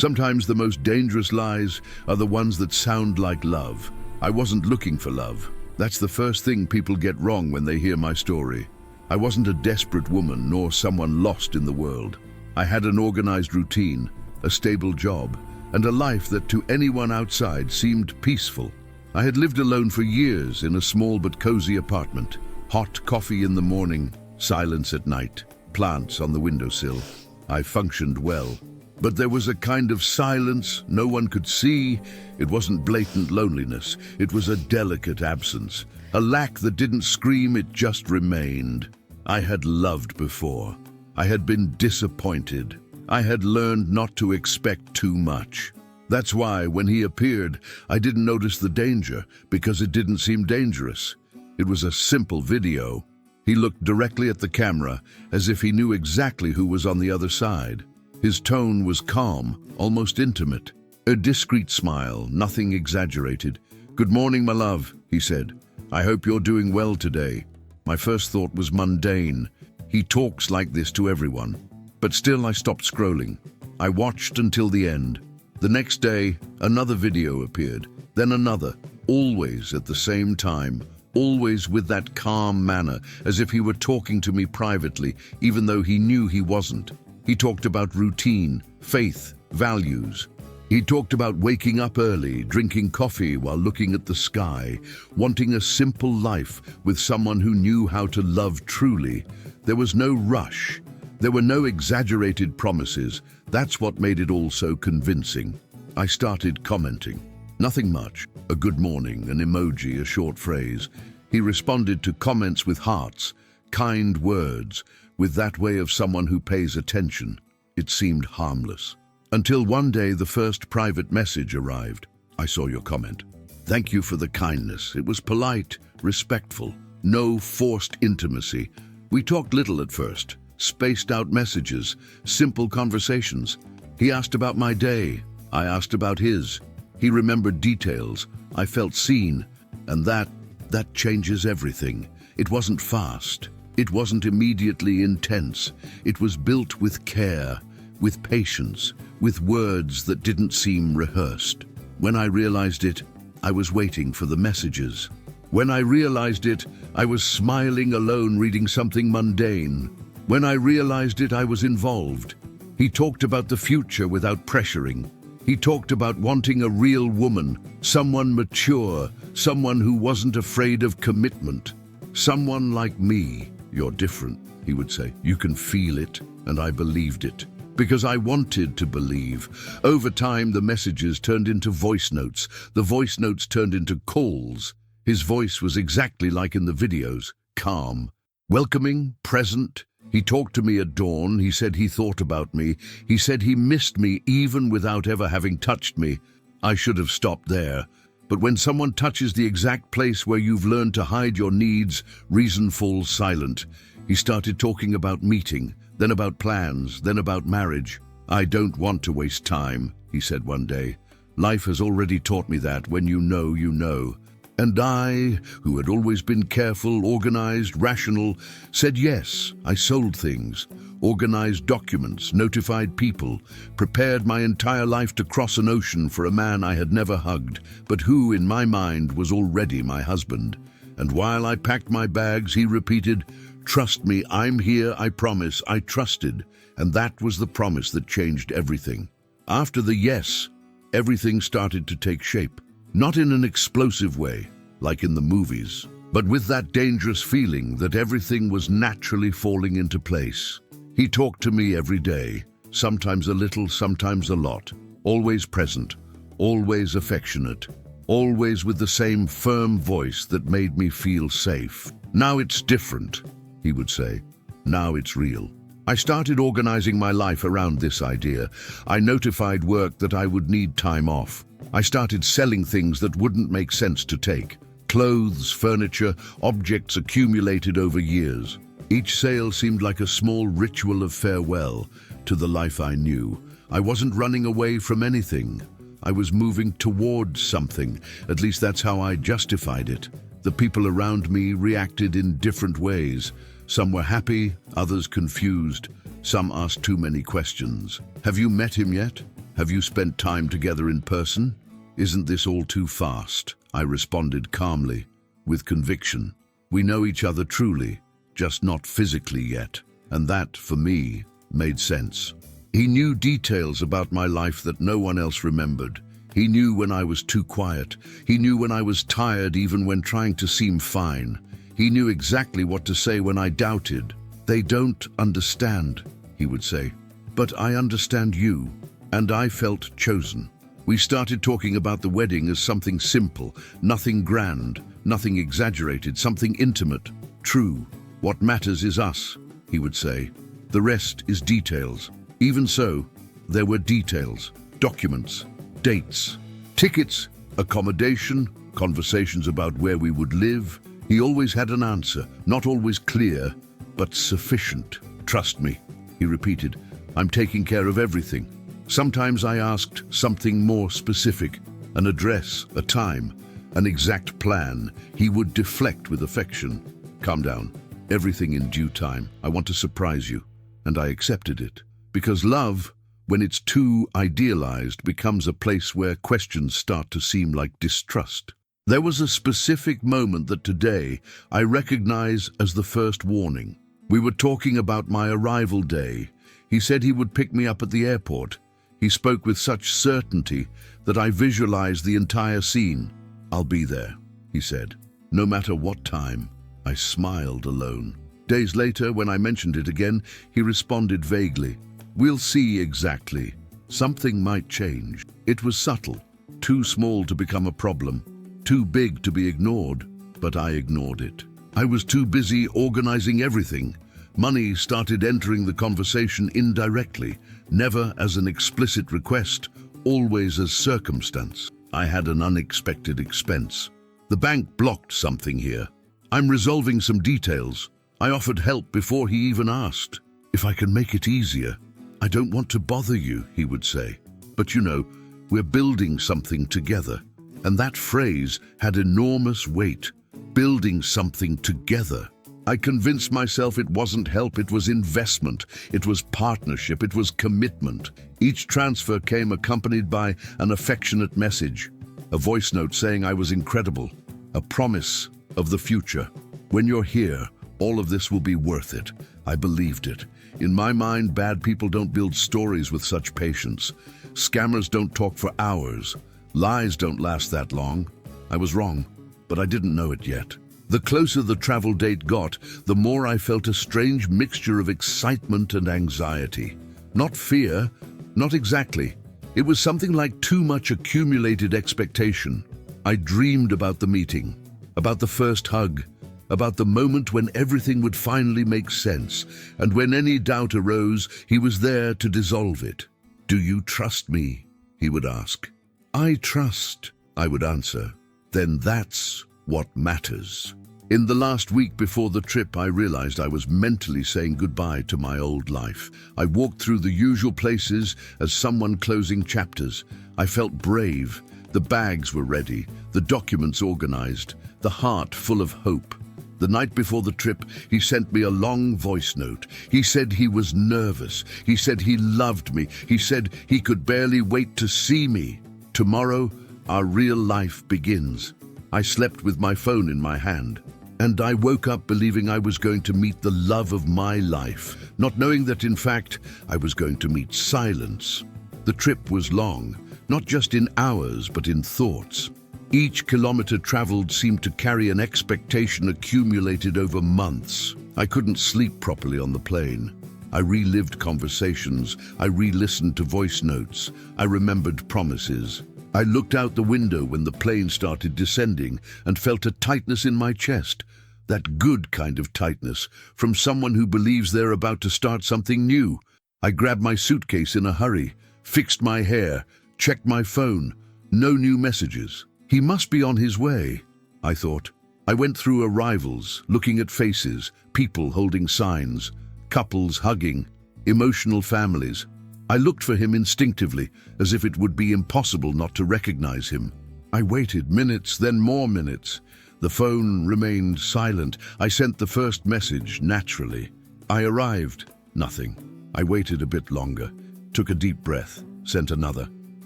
Sometimes the most dangerous lies are the ones that sound like love. I wasn't looking for love. That's the first thing people get wrong when they hear my story. I wasn't a desperate woman nor someone lost in the world. I had an organized routine, a stable job, and a life that to anyone outside seemed peaceful. I had lived alone for years in a small but cozy apartment. Hot coffee in the morning, silence at night, plants on the windowsill. I functioned well. But there was a kind of silence no one could see. It wasn't blatant loneliness. It was a delicate absence. A lack that didn't scream, it just remained. I had loved before. I had been disappointed. I had learned not to expect too much. That's why, when he appeared, I didn't notice the danger, because it didn't seem dangerous. It was a simple video. He looked directly at the camera, as if he knew exactly who was on the other side. His tone was calm, almost intimate. A discreet smile, nothing exaggerated. "Good morning, my love," he said. "I hope you're doing well today." My first thought was mundane. He talks like this to everyone. But still I stopped scrolling. I watched until the end. The next day, another video appeared, then another, always at the same time, always with that calm manner, as if he were talking to me privately, even though he knew he wasn't. He talked about routine, faith, values. He talked about waking up early, drinking coffee while looking at the sky, wanting a simple life with someone who knew how to love truly. There was no rush. There were no exaggerated promises. That's what made it all so convincing. I started commenting. Nothing much. A good morning, an emoji, a short phrase. He responded to comments with hearts, kind words, with that way of someone who pays attention. It seemed harmless. Until one day the first private message arrived. "I saw your comment. Thank you for the kindness. It was polite, respectful, no forced intimacy. We talked little at first, spaced out messages, simple conversations. He asked about my day. I asked about his. He remembered details. I felt seen. And that changes everything. It wasn't fast. It wasn't immediately intense. It was built with care, with patience, with words that didn't seem rehearsed. When I realized it, I was waiting for the messages. When I realized it, I was smiling alone reading something mundane. When I realized it, I was involved. He talked about the future without pressuring. He talked about wanting a real woman, someone mature, someone who wasn't afraid of commitment. "Someone like me. You're different," he would say. "You can feel it," and I believed it. Because I wanted to believe. Over time, the messages turned into voice notes. The voice notes turned into calls. His voice was exactly like in the videos, calm, welcoming, present. He talked to me at dawn. He said he thought about me. He said he missed me even without ever having touched me. I should have stopped there. But when someone touches the exact place where you've learned to hide your needs, reason falls silent. He started talking about meeting, then about plans, then about marriage. "I don't want to waste time," he said one day. "Life has already taught me that when you know, you know." And I, who had always been careful, organized, rational, said yes. I sold things, organized documents, notified people, prepared my entire life to cross an ocean for a man I had never hugged, but who, in my mind, was already my husband. And while I packed my bags, he repeated, "Trust me, I'm here, I promise." I trusted, and that was the promise that changed everything. After the yes, everything started to take shape. Not in an explosive way, like in the movies, but with that dangerous feeling that everything was naturally falling into place. He talked to me every day, sometimes a little, sometimes a lot, always present, always affectionate, always with the same firm voice that made me feel safe. "Now it's different," he would say. "Now it's real." I started organizing my life around this idea. I notified work that I would need time off. I started selling things that wouldn't make sense to take. Clothes, furniture, objects accumulated over years. Each sale seemed like a small ritual of farewell to the life I knew. I wasn't running away from anything. I was moving towards something. At least that's how I justified it. The people around me reacted in different ways. Some were happy, others confused. Some asked too many questions. "Have you met him yet?" Have you spent time together in person? Isn't this all too fast? I responded calmly, with conviction. We know each other truly, just not physically yet. And that, for me, made sense. He knew details about my life that no one else remembered. He knew when I was too quiet. He knew when I was tired even when trying to seem fine. He knew exactly what to say when I doubted. They don't understand, he would say. But I understand you, and I felt chosen. We started talking about the wedding as something simple, nothing grand, nothing exaggerated, something intimate, true. What matters is us, he would say. The rest is details. Even so, there were details, documents, dates, tickets, accommodation, conversations about where we would live. He always had an answer, not always clear, but sufficient. Trust me, he repeated. I'm taking care of everything. Sometimes I asked something more specific, an address, a time, an exact plan. He would deflect with affection. Calm down. Everything in due time. I want to surprise you. And I accepted it. Because love, when it's too idealized, becomes a place where questions start to seem like distrust. There was a specific moment that today I recognize as the first warning. We were talking about my arrival day. He said he would pick me up at the airport. He spoke with such certainty that I visualized the entire scene. I'll be there, he said. No matter what time. I smiled alone. Days later, when I mentioned it again, he responded vaguely. We'll see exactly. Something might change. It was subtle, too small to become a problem, too big to be ignored, but I ignored it. I was too busy organizing everything. Money started entering the conversation indirectly, never as an explicit request, always as circumstance. I had an unexpected expense. The bank blocked something here. I'm resolving some details. I offered help before he even asked. If I can make it easier. I don't want to bother you, he would say. But you know, we're building something together. And that phrase had enormous weight. Building something together. I convinced myself it wasn't help, it was investment, it was partnership, it was commitment. Each transfer came accompanied by an affectionate message, a voice note saying I was incredible, a promise of the future. When you're here, all of this will be worth it. I believed it. In my mind, bad people don't build stories with such patience. Scammers don't talk for hours. Lies don't last that long. I was wrong, but I didn't know it yet. The closer the travel date got, the more I felt a strange mixture of excitement and anxiety. Not fear, not exactly. It was something like too much accumulated expectation. I dreamed about the meeting, about the first hug, about the moment when everything would finally make sense, and when any doubt arose, he was there to dissolve it. Do you trust me? He would ask. I trust, I would answer. Then that's what matters. In the last week before the trip, I realized I was mentally saying goodbye to my old life. I walked through the usual places as someone closing chapters. I felt brave. The bags were ready, the documents organized, the heart full of hope. The night before the trip, he sent me a long voice note. He said he was nervous. He said he loved me. He said he could barely wait to see me. Tomorrow, our real life begins. I slept with my phone in my hand. And I woke up believing I was going to meet the love of my life, not knowing that, in fact, I was going to meet silence. The trip was long, not just in hours, but in thoughts. Each kilometer traveled seemed to carry an expectation accumulated over months. I couldn't sleep properly on the plane. I relived conversations. I re-listened to voice notes. I remembered promises. I looked out the window when the plane started descending and felt a tightness in my chest. That good kind of tightness, from someone who believes they're about to start something new. I grabbed my suitcase in a hurry, fixed my hair, checked my phone. No new messages. He must be on his way, I thought. I went through arrivals, looking at faces, people holding signs, couples hugging, emotional families. I looked for him instinctively, as if it would be impossible not to recognize him. I waited minutes, then more minutes. The phone remained silent. I sent the first message naturally. I arrived. Nothing. I waited a bit longer, took a deep breath. sent another.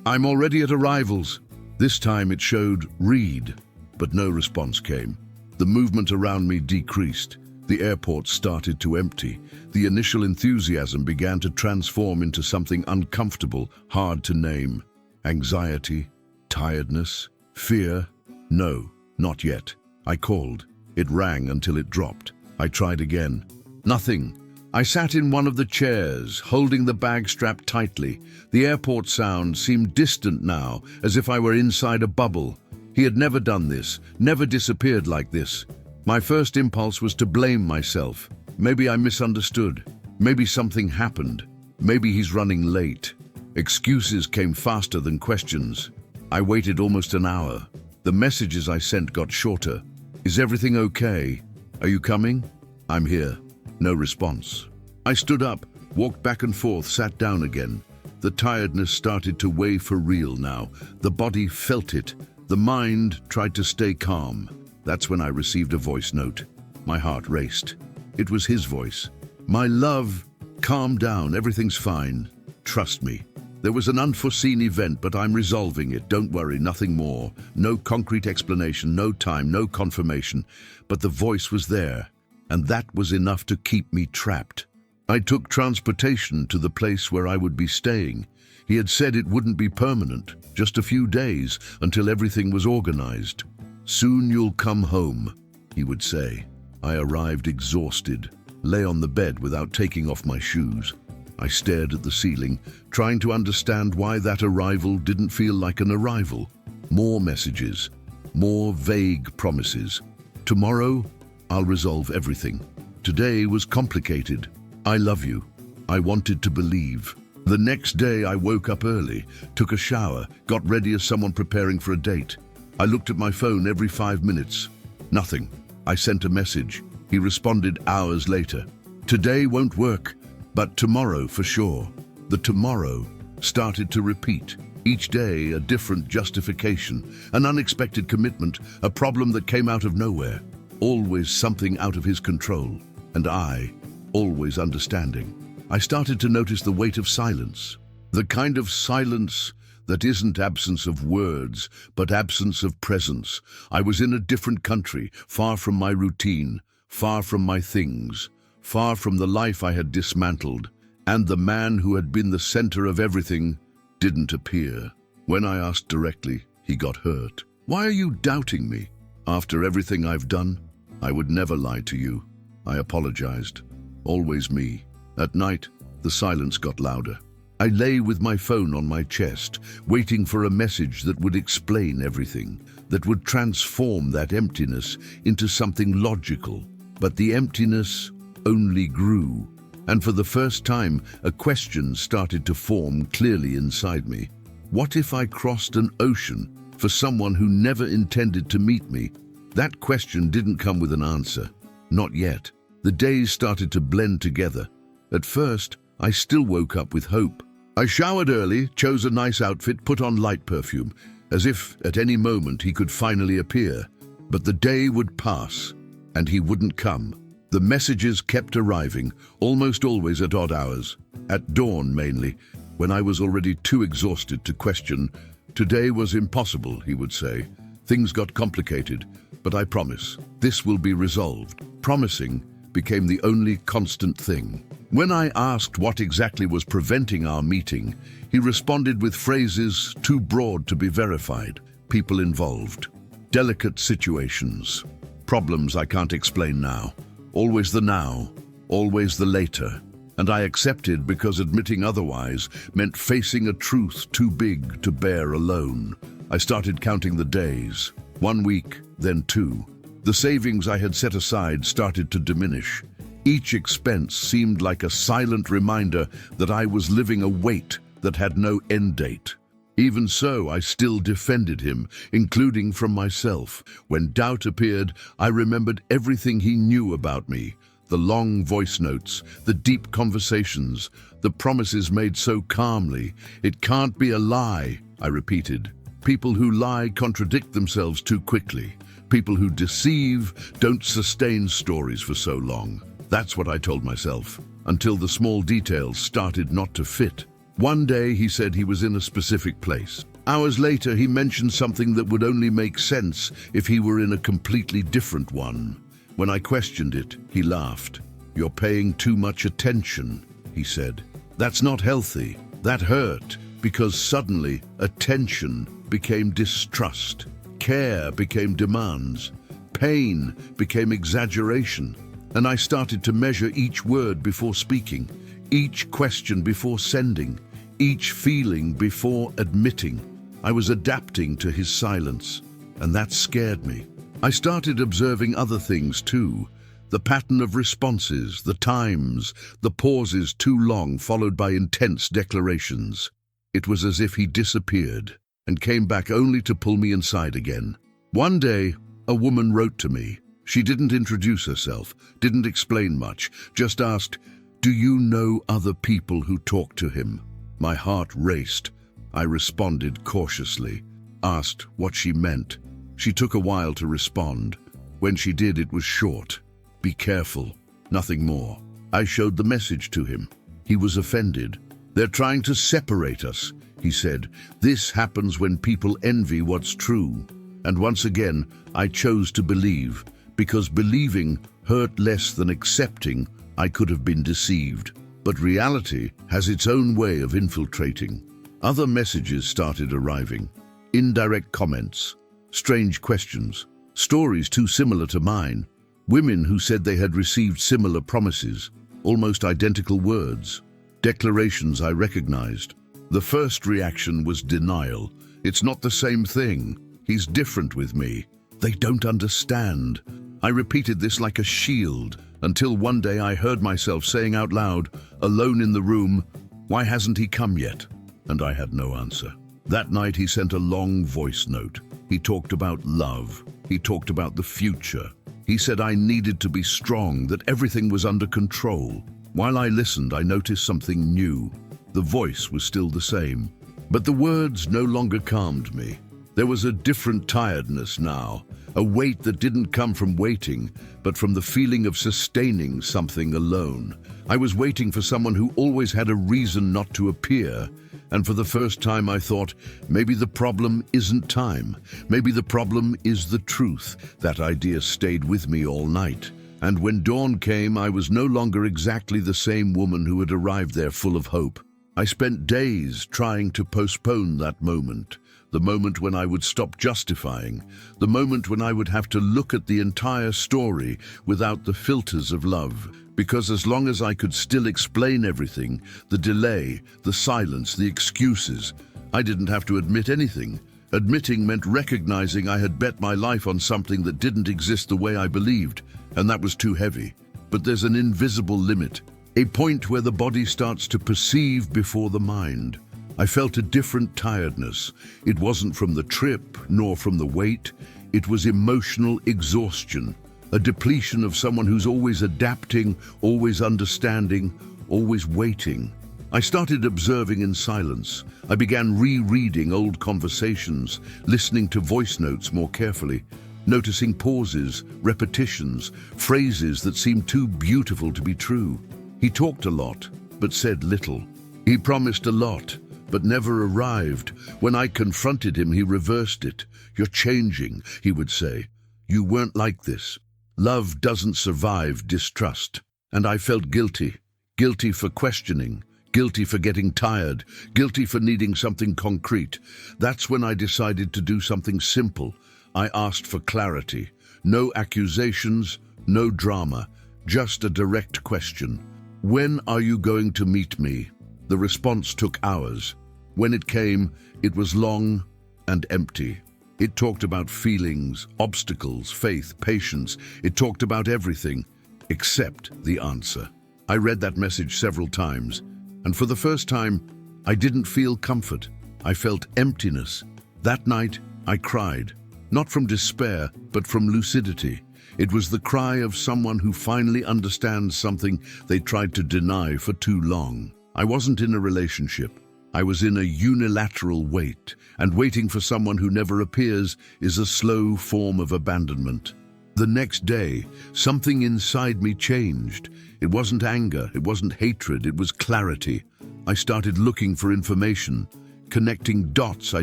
I'm already at arrivals. This time it showed read, but no response came. The movement around me decreased. The airport started to empty. The initial enthusiasm began to transform into something uncomfortable, hard to name. Anxiety, tiredness, fear. No, not yet. I called. It rang until it dropped. I tried again. Nothing. I sat in one of the chairs, holding the bag strapped tightly. The airport sound seemed distant now, as if I were inside a bubble. He had never done this, never disappeared like this. My first impulse was to blame myself. Maybe I misunderstood. Maybe something happened. Maybe he's running late. Excuses came faster than questions. I waited almost an hour. The messages I sent got shorter. Is everything okay? Are you coming? I'm here. No response. I stood up, walked back and forth, sat down again. The tiredness started to weigh for real now. The body felt it. The mind tried to stay calm. That's when I received a voice note. My heart raced. It was his voice. My love, calm down, everything's fine. Trust me. There was an unforeseen event, but I'm resolving it. Don't worry, nothing more. No concrete explanation, no time, no confirmation. But the voice was there, and that was enough to keep me trapped. I took transportation to the place where I would be staying. He had said it wouldn't be permanent, just a few days until everything was organized. Soon you'll come home, he would say. I arrived exhausted, lay on the bed without taking off my shoes. I stared at the ceiling, trying to understand why that arrival didn't feel like an arrival. More messages, more vague promises. Tomorrow, I'll resolve everything. Today was complicated. I love you. I wanted to believe. The next day I woke up early, took a shower, got ready as someone preparing for a date. I looked at my phone every 5 minutes. Nothing. I sent a message. He responded hours later. Today won't work, but tomorrow for sure. The tomorrow started to repeat. Each day a different justification, an unexpected commitment, a problem that came out of nowhere. Always something out of his control. And I, always understanding. I started to notice the weight of silence. The kind of silence that isn't absence of words, but absence of presence. I was in a different country, far from my routine, far from my things, far from the life I had dismantled, and the man who had been the center of everything didn't appear. When I asked directly, he got hurt. Why are you doubting me? After everything I've done, I would never lie to you. I apologized. Always me. At night, the silence got louder. I lay with my phone on my chest, waiting for a message that would explain everything, that would transform that emptiness into something logical. But the emptiness only grew, and for the first time, a question started to form clearly inside me. What if I crossed an ocean for someone who never intended to meet me? That question didn't come with an answer. Not yet. The days started to blend together. At first, I still woke up with hope. I showered early, chose a nice outfit, put on light perfume, as if at any moment he could finally appear. But the day would pass, and he wouldn't come. The messages kept arriving, almost always at odd hours. At dawn, mainly, when I was already too exhausted to question. Today was impossible, he would say. Things got complicated, but I promise, this will be resolved. Promising became the only constant thing. When I asked what exactly was preventing our meeting, he responded with phrases too broad to be verified. People involved. Delicate situations. Problems I can't explain now. Always the now. Always the later. And I accepted because admitting otherwise meant facing a truth too big to bear alone. I started counting the days. 1 week, then 2. The savings I had set aside started to diminish. Each expense seemed like a silent reminder that I was living a weight that had no end date. Even so, I still defended him, including from myself. When doubt appeared, I remembered everything he knew about me. The long voice notes, the deep conversations, the promises made so calmly. It can't be a lie, I repeated. People who lie contradict themselves too quickly. People who deceive don't sustain stories for so long. That's what I told myself, until the small details started not to fit. One day he said he was in a specific place. Hours later he mentioned something that would only make sense if he were in a completely different one. When I questioned it, he laughed. "You're paying too much attention," he said. "That's not healthy." That hurt, because suddenly attention became distrust, care became demands, pain became exaggeration, and I started to measure each word before speaking, each question before sending, each feeling before admitting. I was adapting to his silence, and that scared me. I started observing other things too. The pattern of responses, the times, the pauses too long followed by intense declarations. It was as if he disappeared and came back only to pull me inside again. One day, a woman wrote to me. She didn't introduce herself, didn't explain much, just asked, "Do you know other people who talk to him?" My heart raced. I responded cautiously, asked what she meant. She took a while to respond. When she did, it was short. "Be careful," nothing more. I showed the message to him. He was offended. "They're trying to separate us," he said. "This happens when people envy what's true." And once again, I chose to believe, because believing hurt less than accepting. I could have been deceived. But reality has its own way of infiltrating. Other messages started arriving. Indirect comments, strange questions, stories too similar to mine, women who said they had received similar promises, almost identical words, declarations I recognized. The first reaction was denial. "It's not the same thing. He's different with me. They don't understand." I repeated this like a shield, until one day I heard myself saying out loud, alone in the room, "Why hasn't he come yet?" And I had no answer. That night he sent a long voice note. He talked about love. He talked about the future. He said I needed to be strong, that everything was under control. While I listened, I noticed something new. The voice was still the same, but the words no longer calmed me. There was a different tiredness now, a weight that didn't come from waiting, but from the feeling of sustaining something alone. I was waiting for someone who always had a reason not to appear, and for the first time I thought, maybe the problem isn't time. Maybe the problem is the truth. That idea stayed with me all night. And when dawn came, I was no longer exactly the same woman who had arrived there full of hope. I spent days trying to postpone that moment. The moment when I would stop justifying, the moment when I would have to look at the entire story without the filters of love. Because as long as I could still explain everything, the delay, the silence, the excuses, I didn't have to admit anything. Admitting meant recognizing I had bet my life on something that didn't exist the way I believed, and that was too heavy. But there's an invisible limit, a point where the body starts to perceive before the mind. I felt a different tiredness. It wasn't from the trip, nor from the weight. It was emotional exhaustion, a depletion of someone who's always adapting, always understanding, always waiting. I started observing in silence. I began rereading old conversations, listening to voice notes more carefully, noticing pauses, repetitions, phrases that seemed too beautiful to be true. He talked a lot, but said little. He promised a lot, but never arrived. When I confronted him, he reversed it. "You're changing," he would say. "You weren't like this." Love doesn't survive distrust. And I felt guilty. Guilty for questioning. Guilty for getting tired. Guilty for needing something concrete. That's when I decided to do something simple. I asked for clarity. No accusations, no drama. Just a direct question. "When are you going to meet me?" The response took hours. When it came, it was long and empty. It talked about feelings, obstacles, faith, patience. It talked about everything except the answer. I read that message several times, and for the first time, I didn't feel comfort. I felt emptiness. That night, I cried, not from despair, but from lucidity. It was the cry of someone who finally understands something they tried to deny for too long. I wasn't in a relationship. I was in a unilateral wait, and waiting for someone who never appears is a slow form of abandonment. The next day, something inside me changed. It wasn't anger, it wasn't hatred, it was clarity. I started looking for information, connecting dots I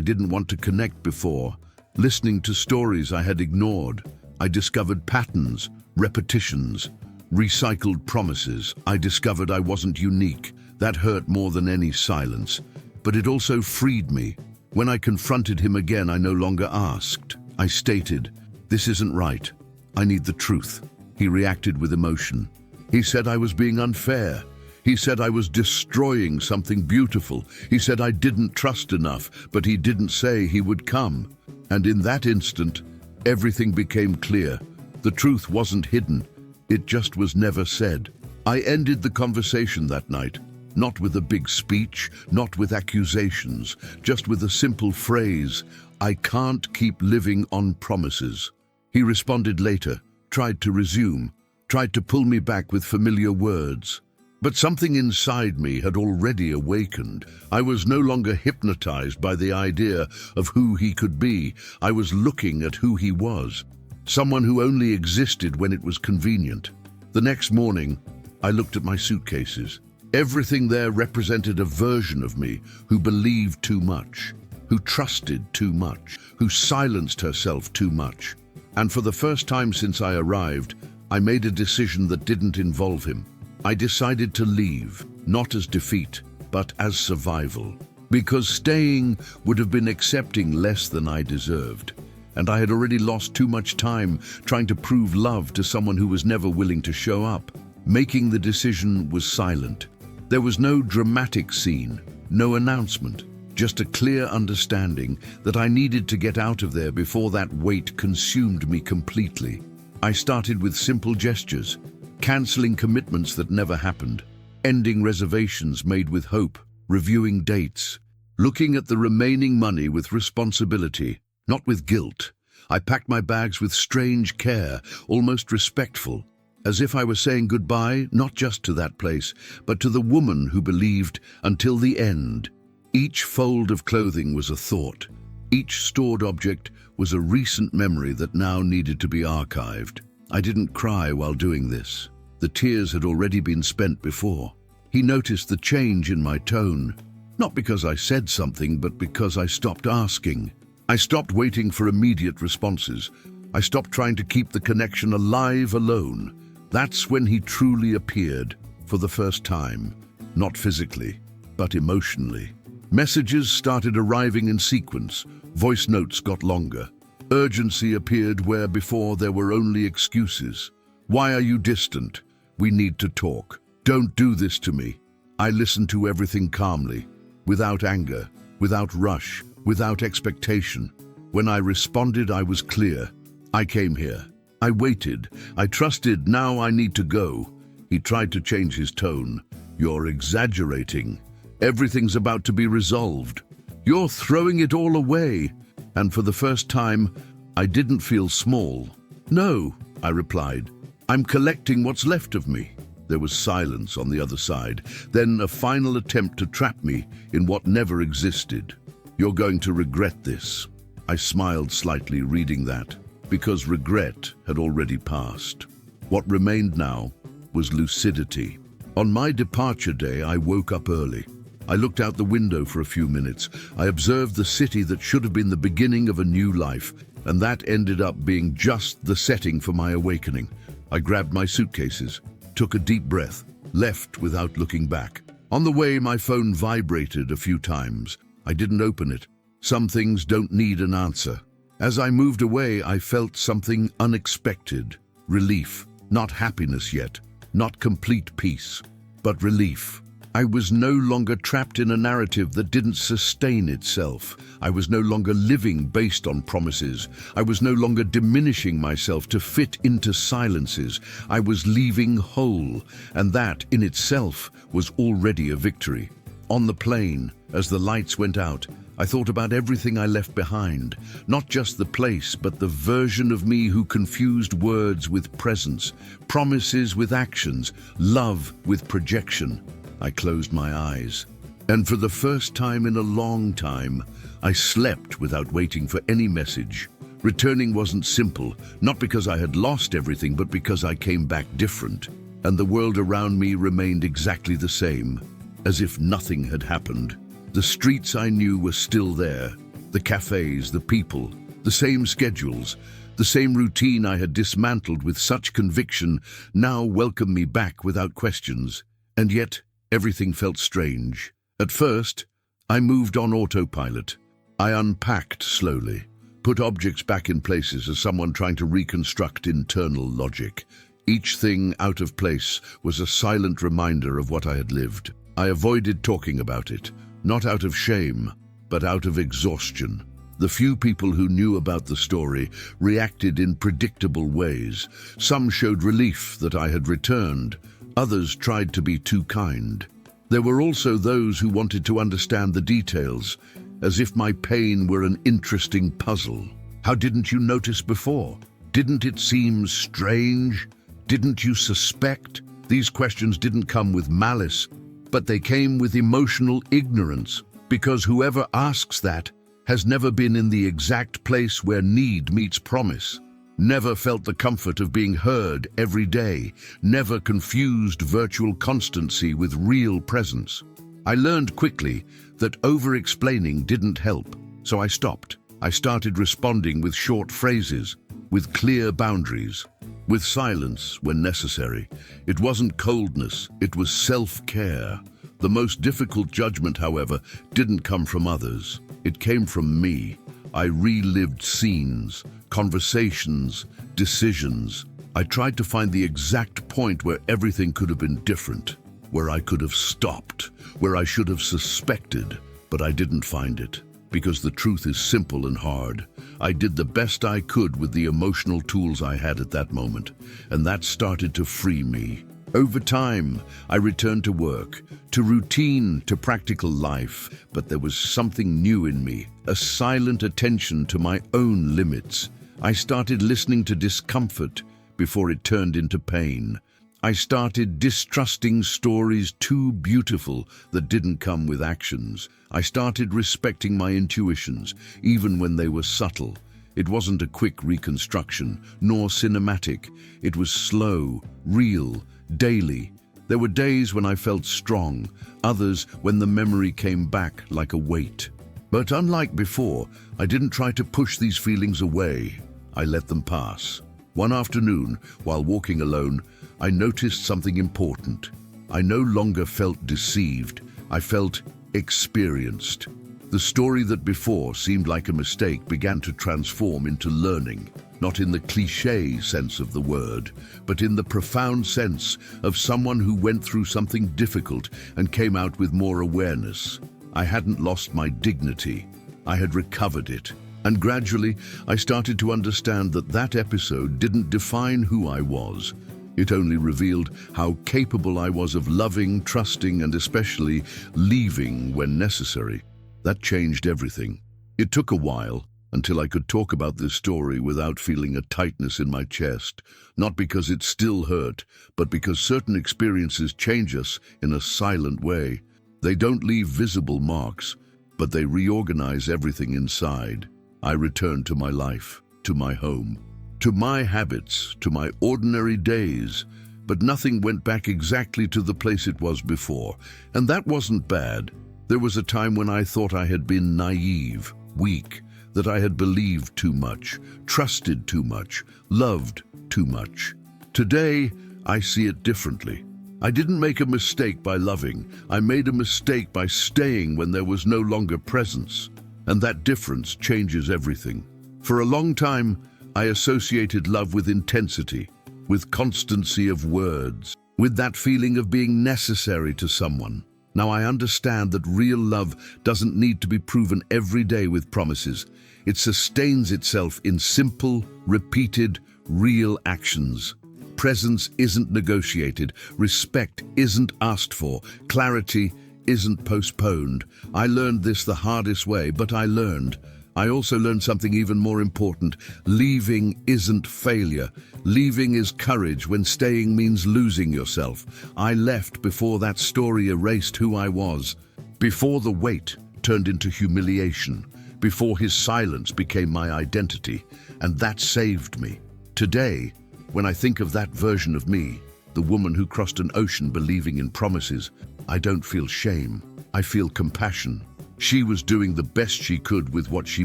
didn't want to connect before, listening to stories I had ignored. I discovered patterns, repetitions, recycled promises. I discovered I wasn't unique. That hurt more than any silence, but it also freed me. When I confronted him again, I no longer asked. I stated, "This isn't right. I need the truth." He reacted with emotion. He said I was being unfair. He said I was destroying something beautiful. He said I didn't trust enough, but he didn't say he would come. And in that instant, everything became clear. The truth wasn't hidden. It just was never said. I ended the conversation that night, not with a big speech, not with accusations, just with a simple phrase, "I can't keep living on promises." He responded later, tried to resume, tried to pull me back with familiar words. But something inside me had already awakened. I was no longer hypnotized by the idea of who he could be. I was looking at who he was, someone who only existed when it was convenient. The next morning, I looked at my suitcases. Everything there represented a version of me who believed too much, who trusted too much, who silenced herself too much. And for the first time since I arrived, I made a decision that didn't involve him. I decided to leave, not as defeat, but as survival. Because staying would have been accepting less than I deserved. And I had already lost too much time trying to prove love to someone who was never willing to show up. Making the decision was silent. There was no dramatic scene, no announcement, just a clear understanding that I needed to get out of there before that weight consumed me completely. I started with simple gestures, canceling commitments that never happened, ending reservations made with hope, reviewing dates, looking at the remaining money with responsibility, not with guilt. I packed my bags with strange care, almost respectful, as if I was saying goodbye not just to that place, but to the woman who believed until the end. Each fold of clothing was a thought. Each stored object was a recent memory that now needed to be archived. I didn't cry while doing this. The tears had already been spent before. He noticed the change in my tone, not because I said something, but because I stopped asking. I stopped waiting for immediate responses. I stopped trying to keep the connection alive alone. That's when he truly appeared, for the first time, not physically, but emotionally. Messages started arriving in sequence. Voice notes got longer. Urgency appeared where before there were only excuses. "Why are you distant? We need to talk. Don't do this to me." I listened to everything calmly, without anger, without rush, without expectation. When I responded, I was clear. I came here. I waited. I trusted. Now I need to go. He tried to change his tone. "You're exaggerating. Everything's about to be resolved. You're throwing it all away." And for the first time, I didn't feel small. "No," I replied. "I'm collecting what's left of me." There was silence on the other side, then a final attempt to trap me in what never existed. "You're going to regret this." I smiled slightly, reading that, because regret had already passed. What remained now was lucidity. On my departure day, I woke up early. I looked out the window for a few minutes. I observed the city that should have been the beginning of a new life, and that ended up being just the setting for my awakening. I grabbed my suitcases, took a deep breath, left without looking back. On the way, my phone vibrated a few times. I didn't open it. Some things don't need an answer. As I moved away, I felt something unexpected. Relief. Not happiness yet. Not complete peace. But relief. I was no longer trapped in a narrative that didn't sustain itself. I was no longer living based on promises. I was no longer diminishing myself to fit into silences. I was leaving whole, and that in itself was already a victory. On the plane, as the lights went out, I thought about everything I left behind, not just the place, but the version of me who confused words with presence, promises with actions, love with projection. I closed my eyes, and for the first time in a long time, I slept without waiting for any message. Returning wasn't simple, not because I had lost everything, but because I came back different, and the world around me remained exactly the same. as if nothing had happened. The streets I knew were still there, the cafes, the people, the same schedules, the same routine I had dismantled with such conviction now welcomed me back without questions. And yet, everything felt strange. At first, I moved on autopilot. I unpacked slowly, put objects back in places as someone trying to reconstruct internal logic. Each thing out of place was a silent reminder of what I had lived. I avoided talking about it, not out of shame, but out of exhaustion. The few people who knew about the story reacted in predictable ways. Some showed relief that I had returned. Others tried to be too kind. There were also those who wanted to understand the details, as if my pain were an interesting puzzle. How didn't you notice before? Didn't it seem strange? Didn't you suspect? These questions didn't come with malice, but they came with emotional ignorance, because whoever asks that has never been in the exact place where need meets promise, never felt the comfort of being heard every day, never confused virtual constancy with real presence. I learned quickly that over-explaining didn't help, so I stopped. I started responding with short phrases, with clear boundaries, with silence when necessary. It wasn't coldness, it was self-care. The most difficult judgment, however, didn't come from others. It came from me. I relived scenes, conversations, decisions. I tried to find the exact point where everything could have been different, where I could have stopped, where I should have suspected, but I didn't find it. Because the truth is simple and hard. I did the best I could with the emotional tools I had at that moment, and that started to free me. Over time, I returned to work, to routine, to practical life, but there was something new in me, a silent attention to my own limits. I started listening to discomfort before it turned into pain. I started distrusting stories too beautiful that didn't come with actions. I started respecting my intuitions, even when they were subtle. It wasn't a quick reconstruction, nor cinematic. It was slow, real, daily. There were days when I felt strong, others when the memory came back like a weight. But unlike before, I didn't try to push these feelings away. I let them pass. One afternoon, while walking alone, I noticed something important. I no longer felt deceived. I felt experienced. The story that before seemed like a mistake began to transform into learning, not in the cliché sense of the word, but in the profound sense of someone who went through something difficult and came out with more awareness. I hadn't lost my dignity. I had recovered it. And gradually, I started to understand that that episode didn't define who I was. It only revealed how capable I was of loving, trusting, and especially leaving when necessary. That changed everything. It took a while until I could talk about this story without feeling a tightness in my chest, not because it still hurt, but because certain experiences change us in a silent way. They don't leave visible marks, but they reorganize everything inside. I returned to my life, to my home, to my habits, to my ordinary days, but nothing went back exactly to the place it was before, and that wasn't bad. There was a time when I thought I had been naive, weak, that I had believed too much, trusted too much, loved too much. Today, I see it differently. I didn't make a mistake by loving. I made a mistake by staying when there was no longer presence. And that difference changes everything. For a long time, I associated love with intensity, with constancy of words, with that feeling of being necessary to someone. Now I understand that real love doesn't need to be proven every day with promises. It sustains itself in simple, repeated, real actions. Presence isn't negotiated. Respect isn't asked for. Clarity isn't postponed. I learned this the hardest way, but I learned. I also learned something even more important. Leaving isn't failure. Leaving is courage when staying means losing yourself. I left before that story erased who I was, before the weight turned into humiliation, before his silence became my identity, and that saved me. Today, when I think of that version of me, the woman who crossed an ocean believing in promises, I don't feel shame. I feel compassion. She was doing the best she could with what she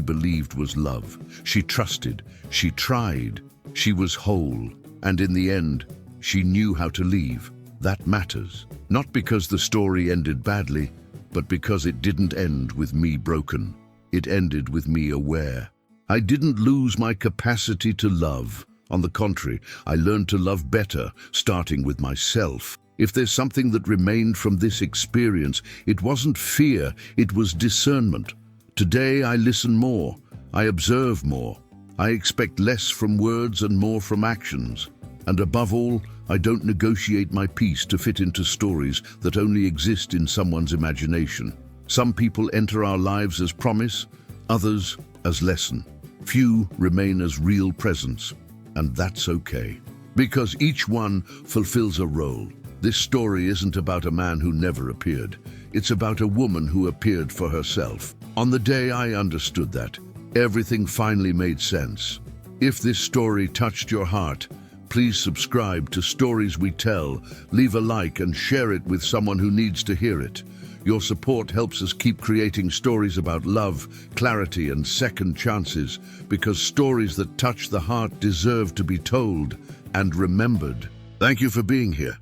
believed was love. She trusted. She tried. She was whole. And in the end, she knew how to leave. That matters. Not because the story ended badly, but because it didn't end with me broken. It ended with me aware. I didn't lose my capacity to love. On the contrary, I learned to love better, starting with myself. If there's something that remained from this experience, it wasn't fear, it was discernment. Today I listen more. I observe more. I expect less from words and more from actions. And above all, I don't negotiate my peace to fit into stories that only exist in someone's imagination. Some people enter our lives as promise, others as lesson. Few remain as real presence, and that's okay. Because each one fulfills a role. This story isn't about a man who never appeared. It's about a woman who appeared for herself. On the day I understood that, everything finally made sense. If this story touched your heart, please subscribe to Stories We Tell, leave a like and share it with someone who needs to hear it. Your support helps us keep creating stories about love, clarity and second chances, because stories that touch the heart deserve to be told and remembered. Thank you for being here.